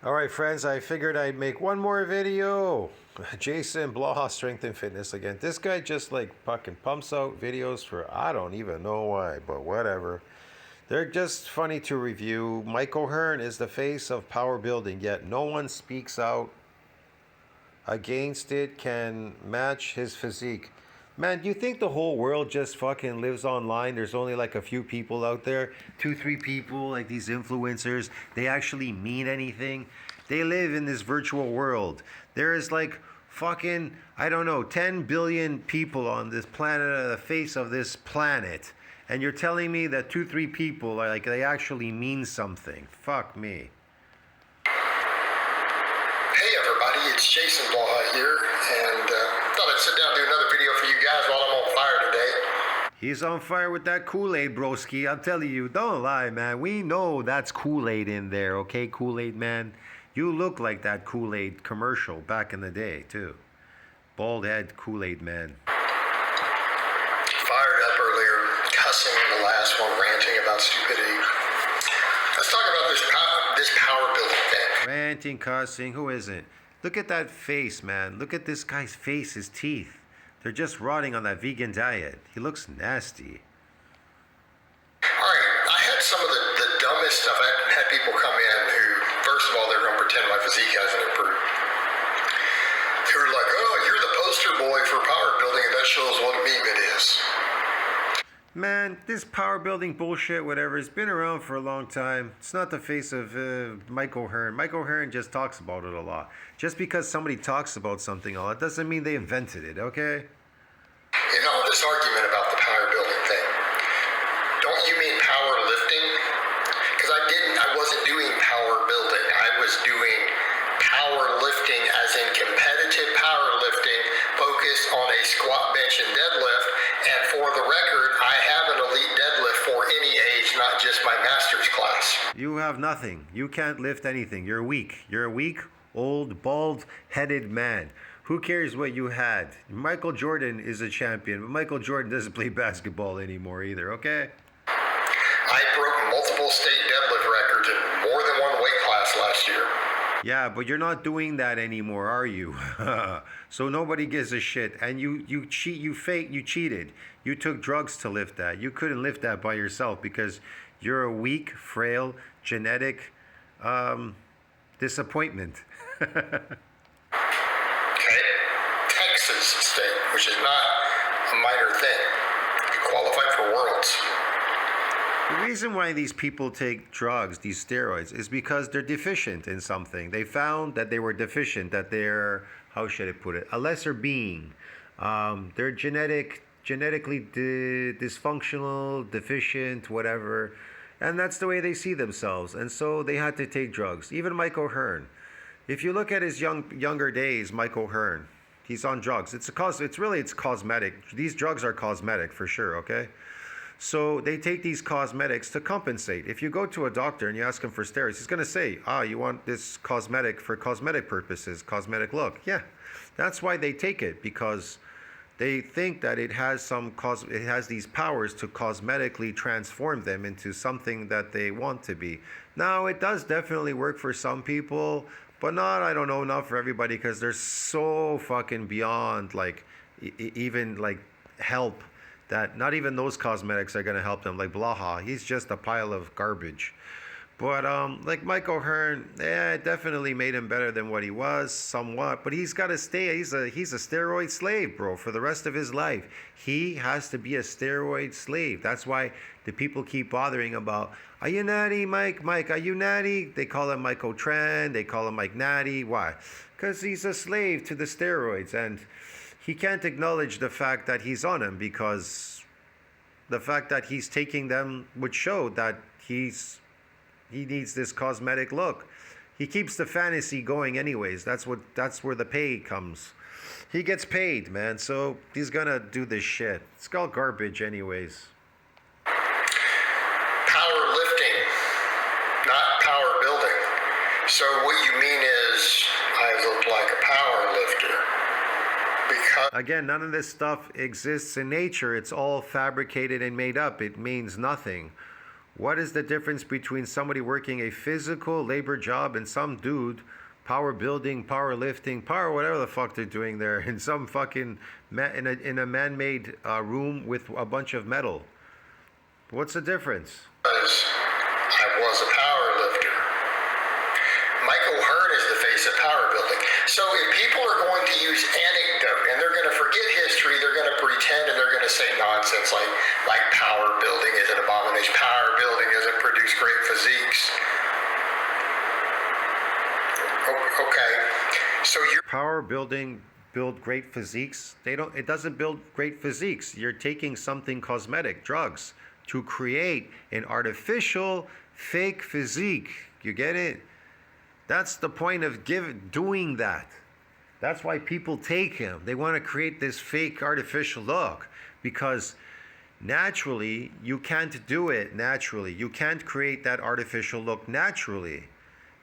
All right, friends, I figured I'd make one more video. JasonBlaha Strength and Fitness again. This guy just like fucking pumps out videos for I don't even know why, but whatever. They're just funny to review. Michael Hearn is the face of Powerbuilding, yet no one speaks out against it, can match his physique. Man, do you think the whole world just fucking lives online? There's only like a few people out there, 2, 3 people, like these influencers. They actually mean anything. They live in this virtual world. There is like fucking, I don't know, 10 billion people on this planet, the face of this planet. And you're telling me that 2, 3 people are like, they actually mean something. Fuck me. Hey everybody, it's JasonBlaha here, and thought I'd sit down and do another video for you guys while I'm on fire today. He's on fire with that Kool-Aid, broski. I'm telling you, don't lie, man. We know that's Kool-Aid in there, okay, Kool-Aid man? You look like that Kool-Aid commercial back in the day, too. Bald head Kool-Aid man. Fired up earlier, cussing in the last one, ranting about stupidity. Let's talk about this power building thing. Ranting, cussing, who isn't? Look at that face, man. Look at this guy's face, his teeth. They're just rotting on that vegan diet. He looks nasty. Alright, I had some of the dumbest stuff. I had people come in who, first of all, they're going to pretend my physique hasn't improved. They were like, oh, you're the poster boy for power building, and that shows what a meme it is. Man, this power building bullshit, whatever, it's been around for a long time. It's not the face of Michael Hearn. Michael Hearn just talks about it a lot. Just because somebody talks about something a lot doesn't mean they invented it, okay? You know, this argument about the power building thing. Don't you mean powerlifting? Because I wasn't doing power building. I was doing powerlifting as in competitive powerlifting focused on a squat, bench, and deadlift. And for the record, I have an elite deadlift for any age, not just my master's class. You have nothing. You can't lift anything. You're weak. You're a weak, old, bald-headed man. Who cares what you had? Michael Jordan is a champion, but Michael Jordan doesn't play basketball anymore either, okay? I broke multiple state deadlift records in more than one weight class last year. Yeah, but you're not doing that anymore, are you? So nobody gives a shit. And you cheated. You took drugs to lift that. You couldn't lift that by yourself because you're a weak, frail, genetic disappointment. Okay? Texas state, which is not a minor thing. You qualified for worlds. The reason why these people take drugs, these steroids, is because they're deficient in something. They found that they were deficient, that they're, how should I put it, a lesser being. They're genetically dysfunctional, deficient, whatever. And that's the way they see themselves. And so they had to take drugs. Even Michael Hearn. If you look at his younger days, Michael Hearn, he's on drugs. It's cosmetic. These drugs are cosmetic for sure, okay? So they take these cosmetics to compensate. If you go to a doctor and you ask him for steroids, he's going to say, you want this cosmetic for cosmetic purposes, cosmetic look. Yeah, that's why they take it, because they think that it has it has these powers to cosmetically transform them into something that they want to be. Now, it does definitely work for some people, but not for everybody, because they're so fucking beyond like even like help, that not even those cosmetics are going to help them. Like Blaha, he's just a pile of garbage. But like Michael Hearn, it definitely made him better than what he was, somewhat. But he's got to stay. He's a steroid slave, bro, for the rest of his life. He has to be a steroid slave. That's why the people keep bothering about, are you natty, Mike? Mike, are you natty? They call him Michael Tran. They call him Mike Natty. Why? Because he's a slave to the steroids. And he can't acknowledge the fact that he's on them, because the fact that he's taking them would show that he needs this cosmetic look. He keeps the fantasy going anyways. That's where the pay comes. He gets paid, man, so he's gonna do this shit. It's all garbage anyways. Powerlifting, not power building. So what you mean is I look like a power lifter. Again, none of this stuff exists in nature. It's all fabricated and made up. It means nothing. What is the difference between somebody working a physical labor job and some dude power building, power lifting, power whatever the fuck they're doing there in some fucking in a man-made room with a bunch of metal? What's the difference? I was a power lifter. Michael Hearn is the face of power building. So if people are going to use anecdote and they're going to forget history, they're going to pretend and they're going to say nonsense like power building is an abomination. Power building doesn't produce great physiques. Okay. So you're Power building build great physiques. It doesn't build great physiques. You're taking something cosmetic, drugs, to create an artificial fake physique. You get it? That's the point of doing that. That's why people take him. They want to create this fake artificial look because naturally you can't do it naturally. You can't create that artificial look naturally.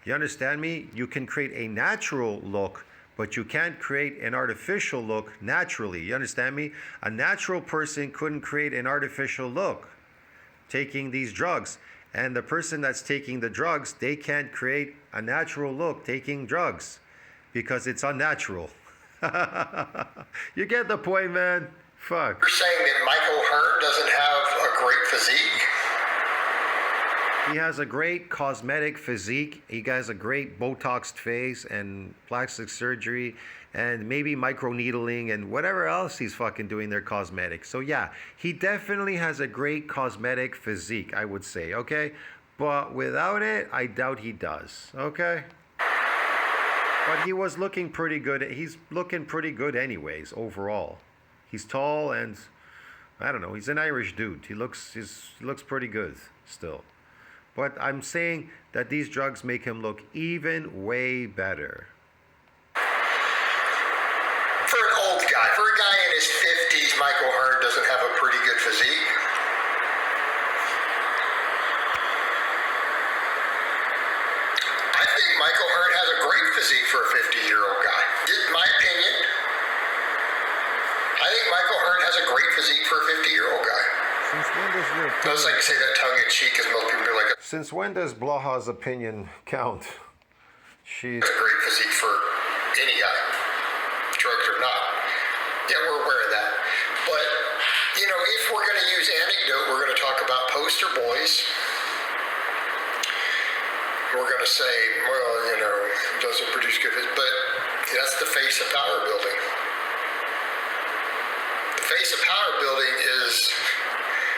You understand me? You can create a natural look, but you can't create an artificial look naturally. You understand me? A natural person couldn't create an artificial look taking these drugs. And the person that's taking the drugs, they can't create a natural look taking drugs because it's unnatural. You get the point, man? Fuck. You're saying that Michael Hearn doesn't have a great physique? He has a great cosmetic physique. He has a great Botoxed face and plastic surgery and maybe microneedling and whatever else he's fucking doing there cosmetic. So yeah, he definitely has a great cosmetic physique, I would say, okay? But without it, I doubt he does, okay? But he was looking pretty good. He's looking pretty good anyways, overall. He's tall and, I don't know, he's an Irish dude. He looks pretty good still. But I'm saying that these drugs make him look even way better. For an old guy, for a guy in his 50s, Michael Hearn doesn't have a pretty good physique. I think Michael Hearn has a great physique for a 50-year-old guy. In my opinion, I think Michael Hearn has a great physique for a 50-year-old guy. Since when does your I was like, say that tongue-in-cheek because most people are like, Since when does Blaha's opinion count? She's a great physique for any guy, drugs or not. Yeah, we're aware of that. But, you know, if we're going to use anecdote, we're going to talk about poster boys. We're going to say, well, you know, it doesn't produce good physique, but that's the face of power building. The face of power building is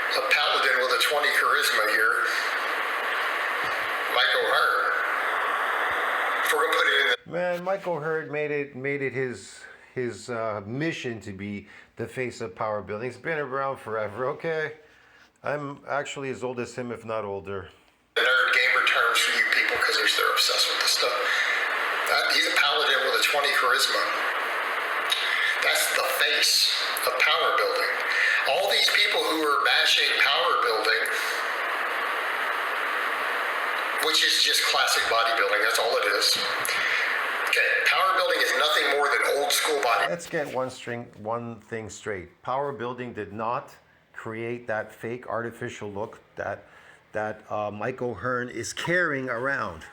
a paladin with a 20 charisma here. Michael Hearn. If we're gonna put it in the man. Michael Hearn made it his mission to be the face of power building. He's been around forever. Okay, I'm actually as old as him, if not older. nerd gamer terms for you people because they're obsessed with this stuff. He's a paladin with a 20 charisma. That's the face of power building. All these people who are bashing power building, which is just classic bodybuilding, that's all it is. Okay, power building is nothing more than old school bodybuilding. Let's get one thing straight. Power building did not create that fake artificial look that Michael Hearn is carrying around.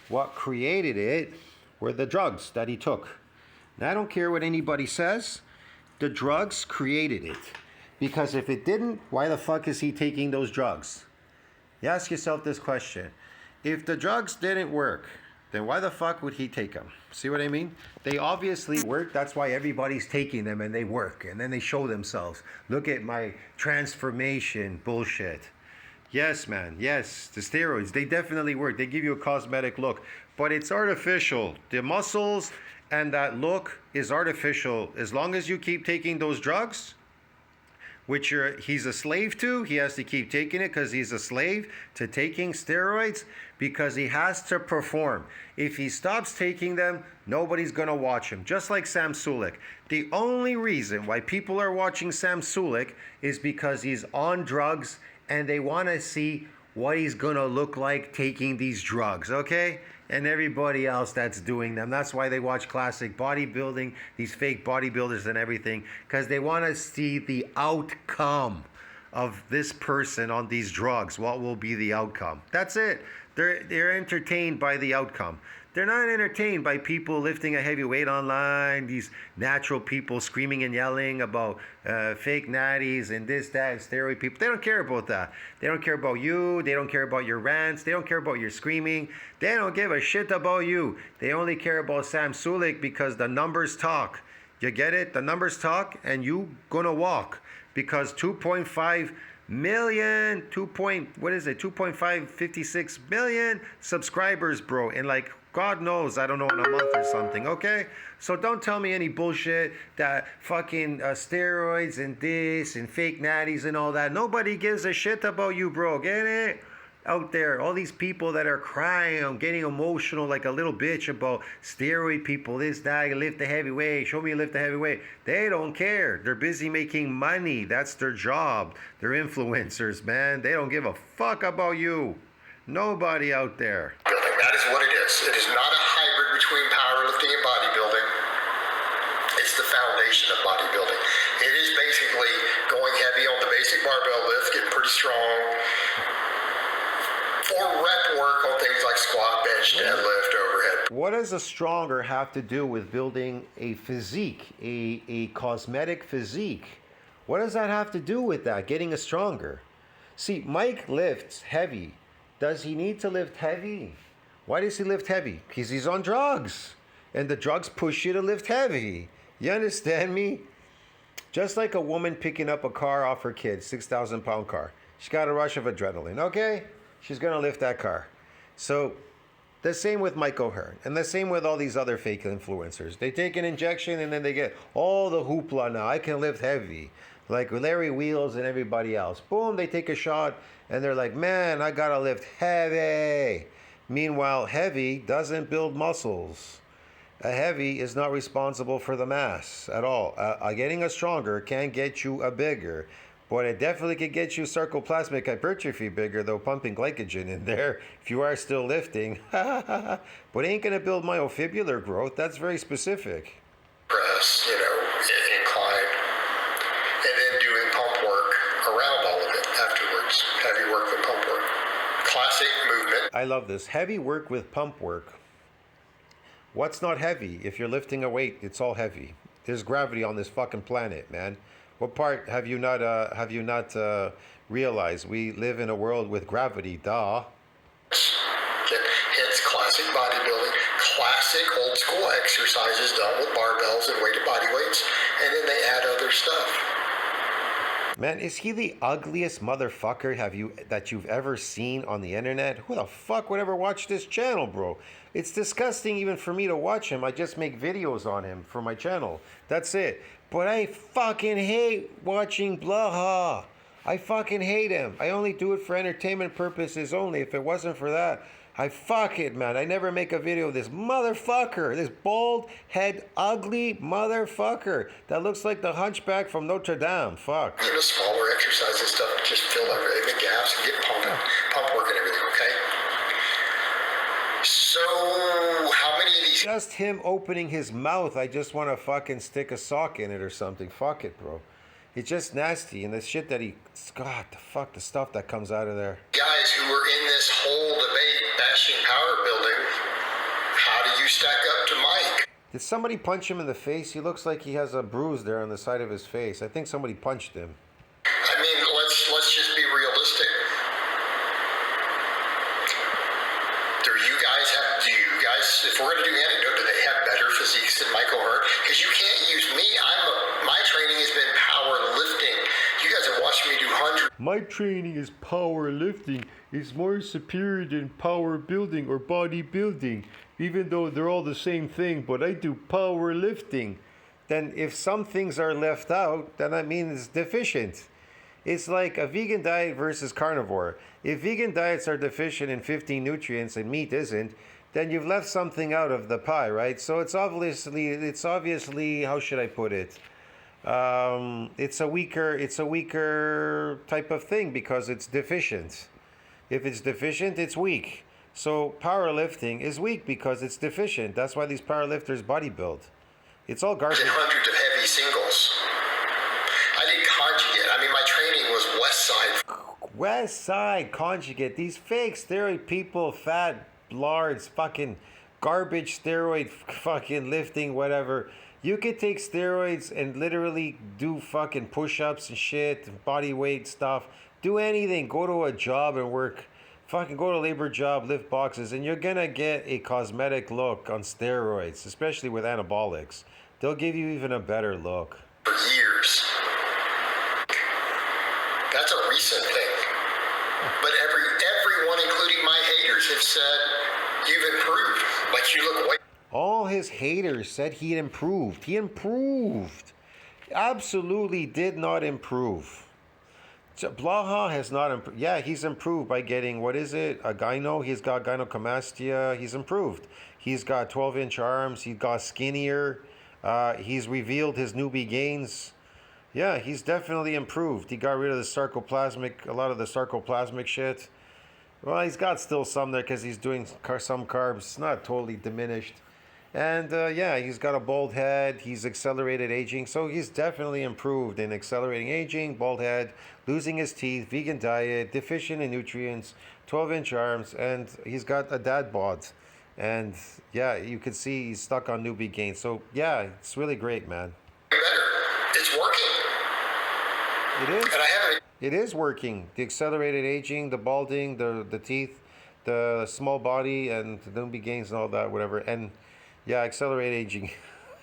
What created it were the drugs that he took. Now, I don't care what anybody says. The drugs created it. Because if it didn't, why the fuck is he taking those drugs? You ask yourself this question. If the drugs didn't work, then why the fuck would he take them? See what I mean? They obviously work. That's why everybody's taking them and they work. And then they show themselves. Look at my transformation bullshit. Yes, man. Yes, the steroids, they definitely work. They give you a cosmetic look. But it's artificial. The muscles and that look is artificial. As long as you keep taking those drugs, which he's a slave to. He has to keep taking it because he's a slave to taking steroids because he has to perform. If he stops taking them, nobody's going to watch him. Just like Sam Sulek. The only reason why people are watching Sam Sulek is because he's on drugs and they want to see what he's going to look like taking these drugs, okay? And everybody else that's doing them. That's why they watch classic bodybuilding, these fake bodybuilders and everything, because they want to see the outcome of this person on these drugs. What will be the outcome? That's it. They're entertained by the outcome. They're not entertained by people lifting a heavy weight online, these natural people screaming and yelling about fake natties and this, that, and steroid people. They don't care about that. They don't care about you. They don't care about your rants. They don't care about your screaming. They don't give a shit about you. They only care about Sam Sulik because the numbers talk. You get it? The numbers talk and you gonna walk because 2.5 million, 2.556 million subscribers, bro, and like God knows, I don't know, in a month or something, okay? So don't tell me any bullshit that fucking steroids and this and fake natties and all that. Nobody gives a shit about you, bro. Get it? Out there, all these people that are crying, getting emotional like a little bitch about steroid people, this, that, lift the heavy weight, show me you lift the heavy weight. They don't care. They're busy making money. That's their job. They're influencers, man. They don't give a fuck about you. Nobody out there. That is what it is. It is not a hybrid between powerlifting and bodybuilding. It's the foundation of bodybuilding. It is basically going heavy on the basic barbell lift, getting pretty strong, or rep work on things like squat, bench, deadlift, overhead. What does a stronger have to do with building a physique, a cosmetic physique? What does that have to do with that, getting a stronger? See, Mike lifts heavy. Does he need to lift heavy? Why does he lift heavy? Because he's on drugs. And the drugs push you to lift heavy. You understand me? Just like a woman picking up a car off her kid, 6,000 pound car. She's got a rush of adrenaline, okay? She's gonna lift that car. So the same with Mike O'Hearn, and the same with all these other fake influencers. They take an injection and then they get all the hoopla now. I can lift heavy, like Larry Wheels and everybody else. Boom, they take a shot and they're like, man, I gotta lift heavy. Meanwhile, heavy doesn't build muscles. A heavy is not responsible for the mass at all. Getting a stronger can get you a bigger. But it definitely could get you sarcoplasmic hypertrophy bigger, though, pumping glycogen in there if you are still lifting. But it ain't going to build myofibular growth. That's very specific. Press, incline, and then doing pump work around all of it afterwards. Heavy work with pump work. Classic movement. I love this. Heavy work with pump work. What's not heavy? If you're lifting a weight, it's all heavy. There's gravity on this fucking planet, man. What part have you not realized? We live in a world with gravity, duh. Hence classic bodybuilding, classic old school exercises done with barbells and weighted body weights, and then they add other stuff. Man, is he the ugliest motherfucker that you've ever seen on the internet? Who the fuck would ever watch this channel, bro? It's disgusting even for me to watch him. I just make videos on him for my channel. That's it. But I fucking hate watching Blaha. I fucking hate him. I only do it for entertainment purposes only. If it wasn't for that, fuck it, man. I never make a video of this motherfucker, this bald head, ugly motherfucker that looks like the hunchback from Notre Dame. Fuck. Smaller exercises stuff to just fill everything, the gaps, and get pump work and everything, okay? So, how many of these... Just him opening his mouth, I just want to fucking stick a sock in it or something. Fuck it, bro. It's just nasty, and the shit that God, the stuff that comes out of there. Guys who were in this whole debate bashing power building, how do you stack up to Mike? Did somebody punch him in the face? He looks like he has a bruise there on the side of his face. I think somebody punched him. I mean, let's just be realistic. Do you guys, if we're going to do anecdote, do they have better physiques than Mike O'Hearn? Because you can't use me. My training has been power lifting. You guys have watched me do hundreds. My training is power lifting. It's more superior than power building or bodybuilding, even though they're all the same thing, but I do power lifting. Then if some things are left out, then that means it's deficient. It's like a vegan diet versus carnivore. If vegan diets are deficient in 15 nutrients and meat isn't, then you've left something out of the pie, right? So it's obviously, how should I put it? It's a weaker type of thing because it's deficient. If it's deficient, it's weak. So powerlifting is weak because it's deficient. That's why these powerlifters bodybuild. It's all garbage. Hundreds of heavy singles. I did conjugate. I mean, my training was West West Side Conjugate, these fake steroid people, fat lards, fucking garbage steroid, fucking lifting, whatever. You could take steroids and literally do fucking push-ups and shit, body weight stuff. Do anything. Go to a job and work. Fucking go to a labor job, lift boxes, and you're gonna get a cosmetic look on steroids, especially with anabolics. They'll give you even a better look. For years. That's a recent thing. But everyone, including my haters, have said you've improved. Like, you look way. All his haters said he improved. He improved. Absolutely did not improve. Blaha has not improved. Yeah, he's improved by getting, what is it? A gyno. He's got gynecomastia. He's improved. He's got 12-inch arms. He got skinnier. He's revealed his newbie gains. Yeah, he's definitely improved. He got rid of a lot of the sarcoplasmic shit. Well, he's got still some there because he's doing some carbs. It's not totally diminished. And yeah, he's got a bald head. He's accelerated aging. So he's definitely improved in accelerating aging, bald head, losing his teeth, vegan diet, deficient in nutrients, 12-inch arms, and he's got a dad bod. And yeah, you can see he's stuck on newbie gains. So yeah, it's really great, man. Better. It's working. It is. And I haven't. It is working. The accelerated aging, the balding, the teeth, the small body, and the newbie gains and all that, whatever. And yeah, accelerated aging.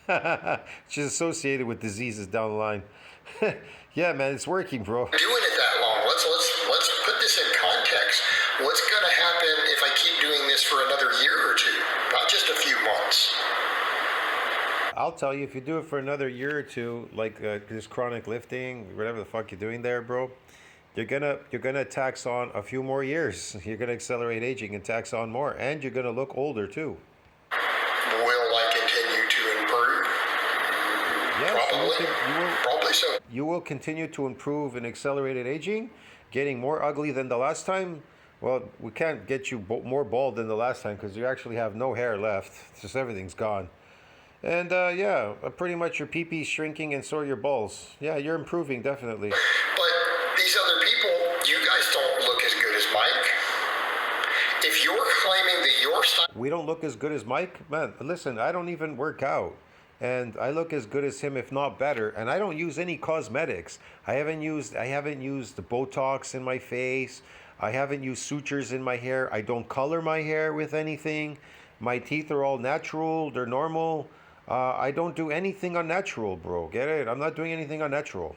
Which is associated with diseases down the line. Yeah, man, it's working, bro. Doing it that long. Let's put this in context. What's going to happen if I keep doing this for another year or two, not just a few months? I'll tell you, if you do it for another year or two, like this chronic lifting, whatever the fuck you're doing there, bro, you're gonna tax on a few more years. You're gonna accelerate aging and tax on more, and you're gonna look older too. Will I continue to improve? Yes, Probably so. You will continue to improve in accelerated aging, getting more ugly than the last time. Well, we can't get you more bald than the last time because you actually have no hair left. It's just everything's gone. And yeah, pretty much your pee-pee's shrinking and so are your balls. Yeah, you're improving, definitely. But these other people, you guys don't look as good as Mike. If you're claiming that your style... We don't look as good as Mike? Man, listen, I don't even work out. And I look as good as him, if not better. And I don't use any cosmetics. I haven't used the Botox in my face. I haven't used sutures in my hair. I don't color my hair with anything. My teeth are all natural. They're normal. I don't do anything unnatural, bro. Get it? I'm not doing anything unnatural.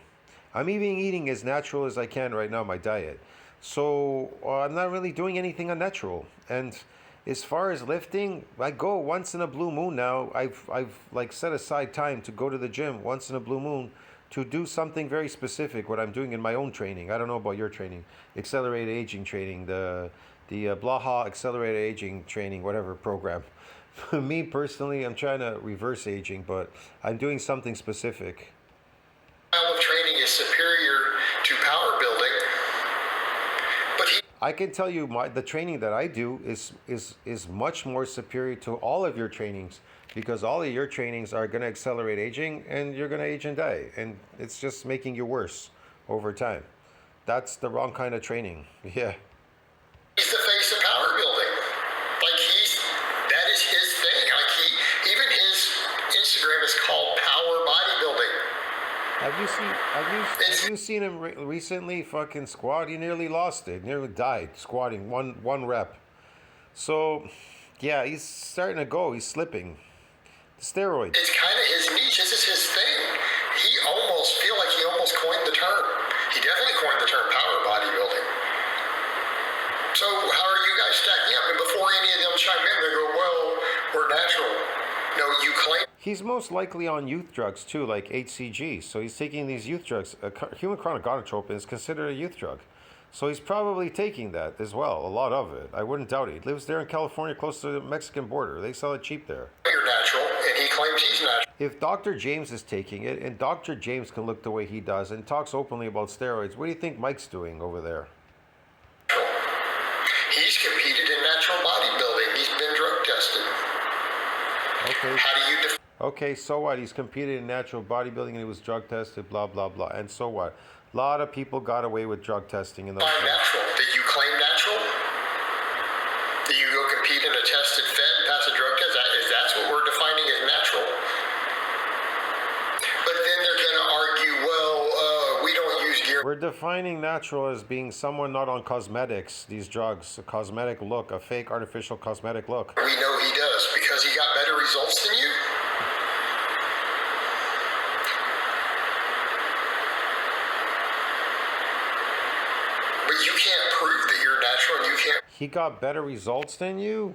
I'm even eating as natural as I can right now, my diet. So I'm not really doing anything unnatural. And as far as lifting, I go once in a blue moon now. I've like set aside time to go to the gym once in a blue moon to do something very specific, what I'm doing in my own training. I don't know about your training. Accelerated aging training, the Blaha accelerated aging training, whatever program. Me personally, I'm trying to reverse aging, but I'm doing something specific. Style of training is superior to power building, but I can tell you the training that I do is much more superior to all of your trainings, because all of your trainings are going to accelerate aging and you're going to age and die, and it's just making you worse over time. That's the wrong kind of training. Yeah. he's the face of power building. Like, that is his thing. Like, even his Instagram is called Power Bodybuilding. Have you seen him recently fucking squat? He nearly lost it. Nearly died squatting one rep. So, yeah, he's starting to go. He's slipping. The steroids. It's kind of his niche. This is his thing. Feel like he almost coined the term. He definitely coined the term power bodybuilding. So how are you guys stacking up? And before any of them chime in, they go, well, we're natural. No, you claim. He's most likely on youth drugs too, like HCG. So he's taking these youth drugs. Human chronic gonadotropin is considered a youth drug. So he's probably taking that as well, a lot of it. I wouldn't doubt it. He lives there in California, close to the Mexican border. They sell it cheap there. You're natural, and he claims he's natural. If Dr. James is taking it, and Dr. James can look the way he does and talks openly about steroids, what do you think Mike's doing over there? He's competed in natural bodybuilding. He's been drug tested. Okay. How do you Okay, so what? He's competed in natural bodybuilding and he was drug tested, blah, blah, blah. And so what? A lot of people got away with drug testing in those Find days. natural. Did you claim natural? Did you go compete in a tested fed and pass a drug test? That's what we're defining as natural. But then they're going to argue, well, we don't use gear. We're defining natural as being someone not on cosmetics, these drugs, a cosmetic look, a fake artificial cosmetic look. We know he does because he got better results than you. But you can't prove that you're natural and you can't. He got better results than you?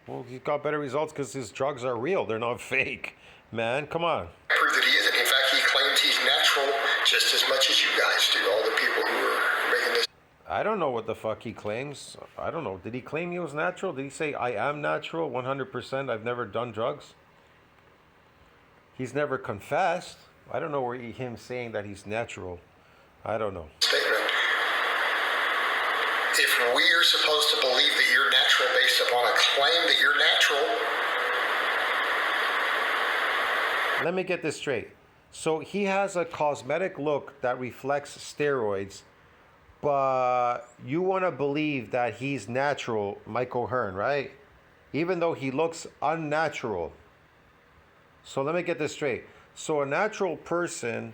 Well, he got better results because his drugs are real. They're not fake. Man, come on. Prove that he isn't. In fact, he claims he's natural just as much as you guys do, all the people who are making this. I don't know what the fuck he claims. I don't know. Did he claim he was natural? Did he say, I am natural 100%? I've never done drugs? He's never confessed. I don't know where him saying that he's natural. I don't know. Statement. If we are supposed to believe that you're natural based upon a claim that you're natural, Let me get this straight. So he has a cosmetic look that reflects steroids, but you want to believe that he's natural, Mike O'Hearn, right? Even though he looks unnatural. So let me get this straight. So a natural person,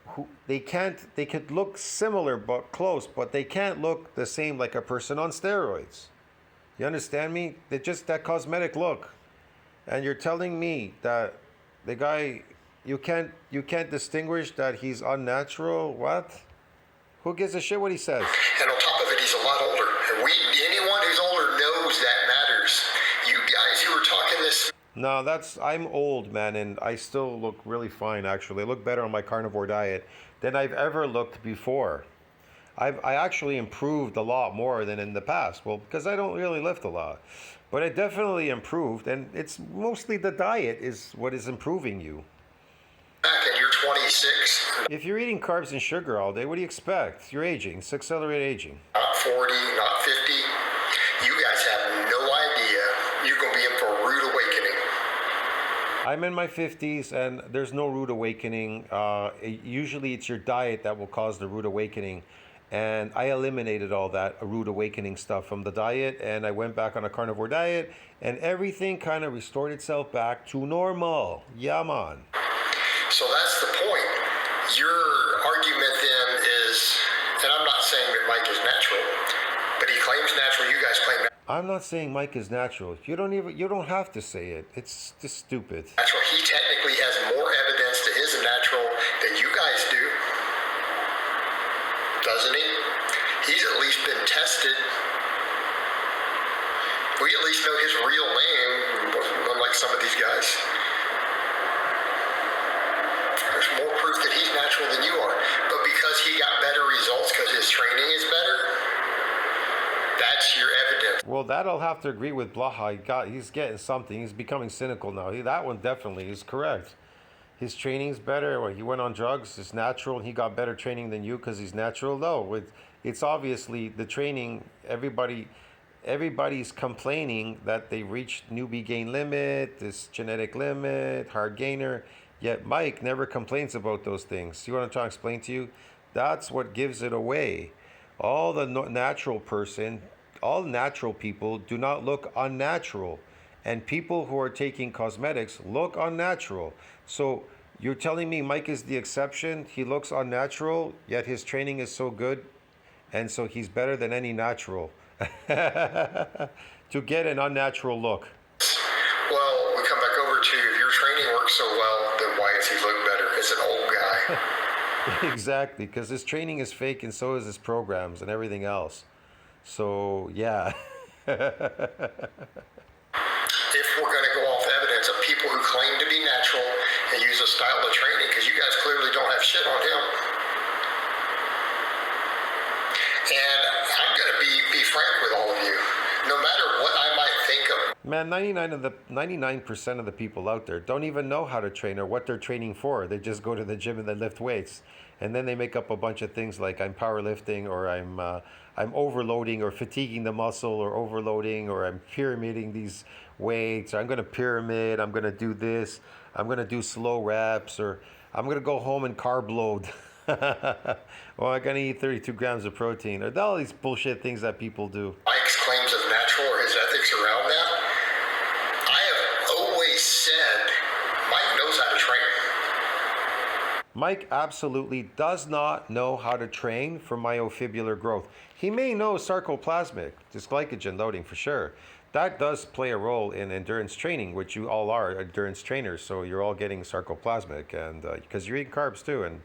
who they could look similar but close, but they can't look the same like a person on steroids. You understand me? They just that cosmetic look. And you're telling me that the guy you can't distinguish that he's unnatural? What? Who gives a shit what he says? and on top of it, he's a lot older. And anyone who's older knows that matters. You guys who are talking this. No, I'm old, man, and I still look really fine, actually. I look better on my carnivore diet than I've ever looked before. I actually improved a lot more than in the past. Well, because I don't really lift a lot. But I definitely improved, and it's mostly the diet is what is improving you. Back and you're 26, If you're eating carbs and sugar all day, what do you expect? You're aging. It's accelerated aging. not 40, not 50. You guys have no idea. You're going to be in for a rude awakening. I'm in my 50s, and there's no rude awakening. Usually it's your diet that will cause the rude awakening. And I eliminated all that rude awakening stuff from the diet, and I went back on a carnivore diet, and everything kind of restored itself back to normal. Yeah, man. So that's the point. Your argument then is, and I'm not saying that Mike is natural, but he claims natural. You guys claim I'm not saying Mike is natural. You don't have to say it. It's just stupid. natural. He technically has more evidence to his natural than you guys do, doesn't he? He's at least been tested. We at least know his real name, unlike some of these guys. There's more proof that he's natural than you are. But because he got better results because his training is better, that's your evidence. Well, that I'll have to agree with Blaha. He's getting something. He's becoming cynical now. That one definitely is correct. His training's better. He went on drugs. It's natural. He got better training than you because he's natural. No, it's obviously the training. Everybody's complaining that they reached newbie gain limit, this genetic limit, hard gainer. Yet Mike never complains about those things. See what I'm trying to explain to you? That's what gives it away. All natural people do not look unnatural. And people who are taking cosmetics look unnatural. So you're telling me Mike is the exception? He looks unnatural, yet his training is so good, and so he's better than any natural. To get an unnatural look. Well, we come back over to if your training works so well, then why does he look better? As an old guy. Exactly, because his training is fake and so is his programs and everything else. So, yeah. If we're going to go off evidence of people who claim to be natural and use a style of training, because you guys clearly don't have shit on him. And I'm going to be frank with all of you. No matter what I might think of. Man, 99% of the people out there don't even know how to train or what they're training for. They just go to the gym and they lift weights. And then they make up a bunch of things like I'm powerlifting, or I'm overloading or fatiguing the muscle, or overloading, or I'm pyramiding these weights, or I'm going to pyramid, I'm going to do this. I'm going to do slow reps, or I'm going to go home and carb load. Or I'm going to eat 32 grams of protein, or all these bullshit things that people do. Mike's claims of natural or his ethics around that, I have always said Mike knows how to train. Mike absolutely does not know how to train for myofibrillar growth. He may know sarcoplasmic, just glycogen loading for sure. That does play a role in endurance training, which you all are endurance trainers, so you're all getting sarcoplasmic, and because you're eating carbs too, and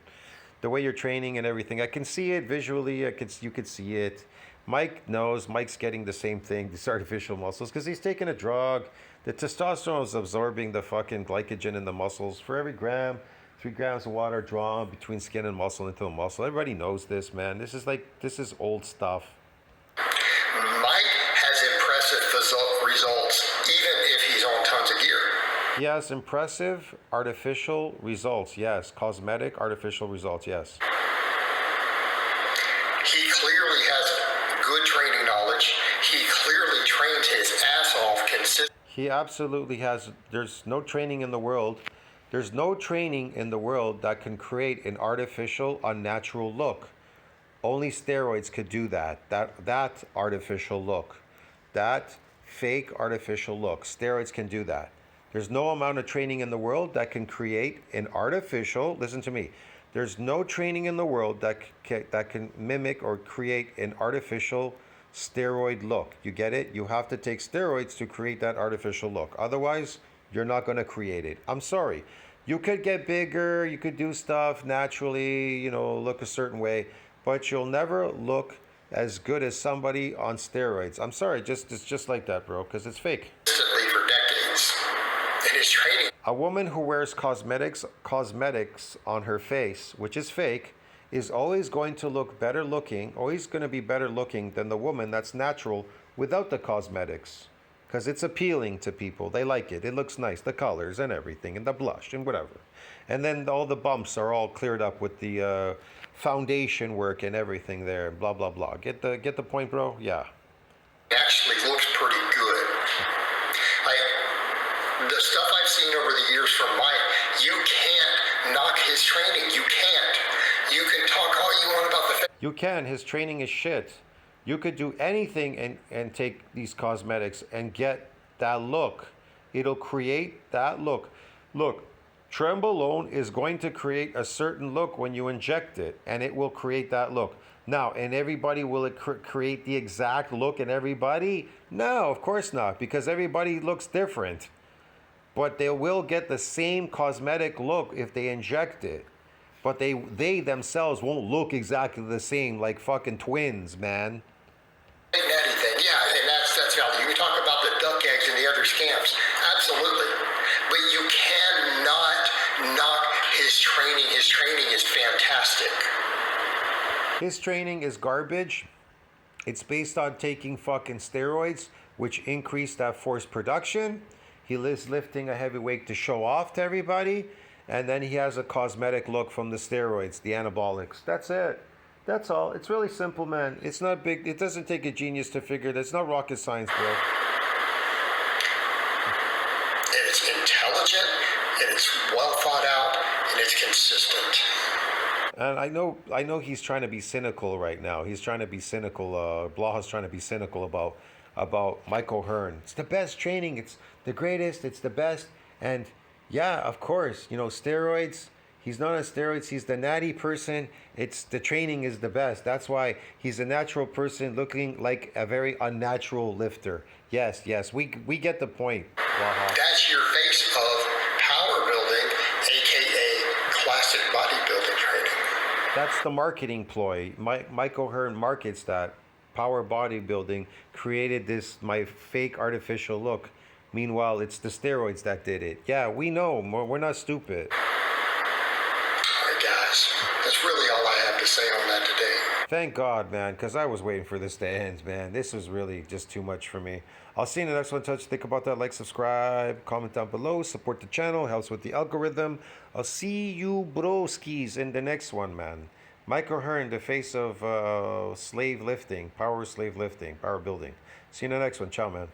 the way you're training and everything, I can see it visually. You could see it. Mike knows. Mike's getting the same thing, these artificial muscles, because he's taking a drug. The testosterone is absorbing the fucking glycogen in the muscles. For every gram, 3 grams of water drawn between skin and muscle into a muscle. Everybody knows this, man. This is old stuff. Mike has impressive results, even if he's on tons of gear. He has impressive artificial results, yes. Cosmetic artificial results, yes. He clearly has good training knowledge. He clearly trains his ass off consistently. He absolutely has. There's no training in the world. There's no training in the world that can create an artificial, unnatural look. Only steroids could do that. That artificial look. That fake artificial look. Steroids can do that. There's no amount of training in the world that can create an artificial, listen to me, there's no training in the world that can mimic or create an artificial steroid look. You get it? You have to take steroids to create that artificial look. Otherwise, you're not going to create it. I'm sorry. You could get bigger, you could do stuff naturally, look a certain way, but you'll never look as good as somebody on steroids. I'm sorry, it's just like that, bro, because it's fake. For decades. In his training. A woman who wears cosmetics on her face, which is fake, is always going to look better looking, always going to be better looking than the woman that's natural without the cosmetics. Because it's appealing to people. They like it. It looks nice. The colors and everything, and the blush and whatever. And then all the bumps are all cleared up with the foundation work and everything there. Blah, blah, blah. Get the point, bro? Yeah. Actually looks pretty good. The stuff I've seen over the years from Mike, you can't knock his training. You can't. You can talk all you want about the... You can. His training is shit. You could do anything and take these cosmetics and get that look. It'll create that look. Look, Trenbolone is going to create a certain look when you inject it, and it will create that look. Now, and everybody, will it create the exact look in everybody? No, of course not, because everybody looks different. But they will get the same cosmetic look if they inject it. But they themselves won't look exactly the same, like fucking twins, man. Anything, yeah, and that's valid. You can talk about the duck eggs and the other scams, absolutely. But you cannot knock his training. His training is fantastic. His training is garbage. It's based on taking fucking steroids, which increase that force production. He is lifting a heavy weight to show off to everybody, and then he has a cosmetic look from the steroids, the anabolics. That's it. That's all. It's really simple, man. It's not big. It doesn't take a genius to figure it. It's not rocket science, bro. It's intelligent, and it's well thought out, and it's consistent. And I know he's trying to be cynical right now. He's trying to be cynical. Blaha's trying to be cynical about Michael Hearn. It's the best training. It's the greatest. It's the best. And yeah, of course, steroids. He's not on steroids. He's the natty person. The training is the best. That's why he's a natural person looking like a very unnatural lifter. Yes, we get the point. Blaha. That's your face of Powerbuilding, aka classic bodybuilding training. That's the marketing ploy. Michael Hearn markets that. Power bodybuilding created my fake artificial look. Meanwhile, it's the steroids that did it. Yeah, we know. We're not stupid. That's really all I have to say on that today. Thank God, man, because I was waiting for this to end, man. This was really just too much for me. I'll see you in the next one. Think about that. Like, subscribe, comment down below. Support the channel. Helps with the algorithm. I'll see you broskies in the next one, man. Michael Hearn, the face of slave lifting, power slave lifting, power building. See you in the next one. Ciao, man.